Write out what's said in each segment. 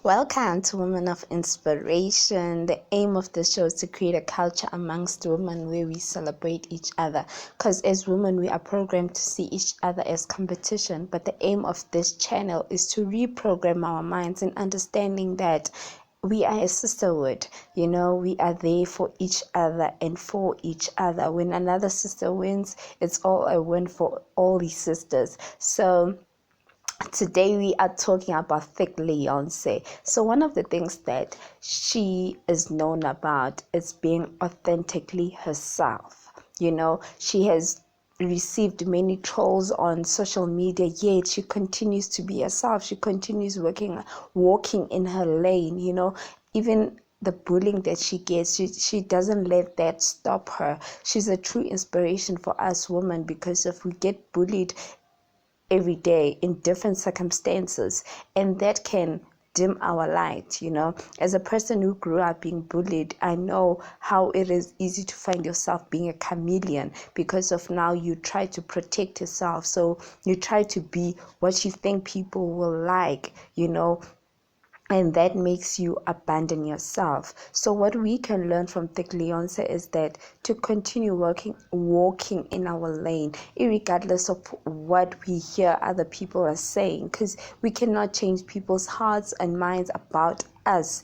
Welcome to Women of Inspiration. The aim of this show is to create a culture amongst women where we celebrate each other. Because as women, we are programmed to see each other as competition. But the aim of this channel is to reprogram our minds in understanding that we are a sisterhood. We are there for each other and for each other. When another sister wins, it's all a win for all the sisters. So today we are talking about Thickleeyonce. So one of the things that she is known about is being authentically herself. She has received many trolls on social media, yet she continues to be herself. She continues walking in her lane. Even the bullying that she gets, she doesn't let that stop her. She's a true inspiration for us women, because if we get bullied every day in different circumstances, and that can dim our light. As a person who grew up being bullied, I know how it is easy to find yourself being a chameleon, because of now you try to protect yourself, so you try to be what you think people will like, and that makes you abandon yourself. So what we can learn from Thickleeyonce is that to continue walking in our lane, regardless of what we hear other people are saying, because we cannot change people's hearts and minds about us,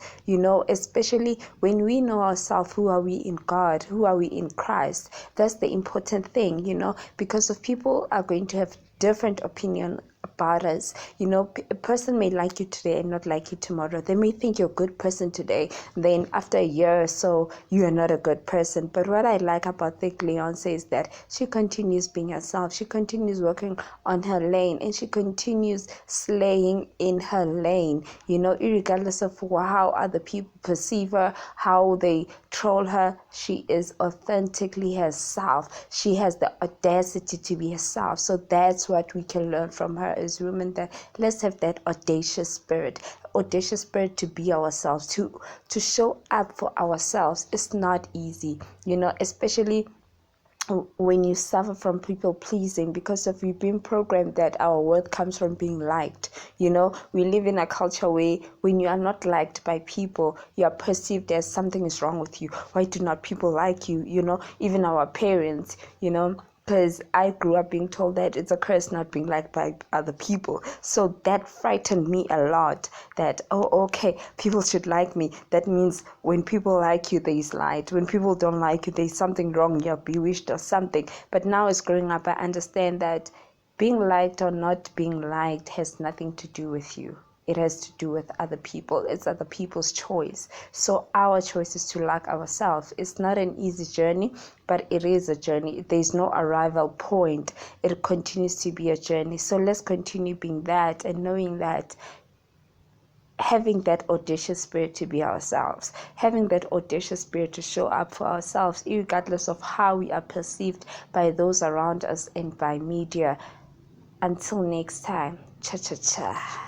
especially when we know ourselves. Who are we in God? Who are we in Christ? That's the important thing, because of people are going to have different opinion about us. A person may like you today and not like you tomorrow. They may think you're a good person today, then after a year or so you are not a good person. But what I like about Thickleeyonce is that she continues being herself. She continues working on her lane, and she continues slaying in her lane, regardless of how other people perceive her, how they troll her. She is authentically herself. She has the audacity to be herself. So that's what we can learn from her as women, that let's have that audacious spirit to be ourselves, to show up for ourselves. It's not easy, especially when you suffer from people pleasing, because of we've been programmed that our worth comes from being liked. We live in a culture where when you are not liked by people, you are perceived as something is wrong with you. Why do not people like you? Even our parents, because I grew up being told that it's a curse not being liked by other people. So that frightened me a lot, that, okay, people should like me. That means when people like you, there's light. When people don't like you, there's something wrong, you're bewitched or something. But now as growing up, I understand that being liked or not being liked has nothing to do with you. It has to do with other people. It's other people's choice. So our choice is to like ourselves. It's not an easy journey, but it is a journey. There's no arrival point. It continues to be a journey. So let's continue being that, and knowing that, having that audacious spirit to be ourselves, having that audacious spirit to show up for ourselves, regardless of how we are perceived by those around us and by media. Until next time, cha cha cha.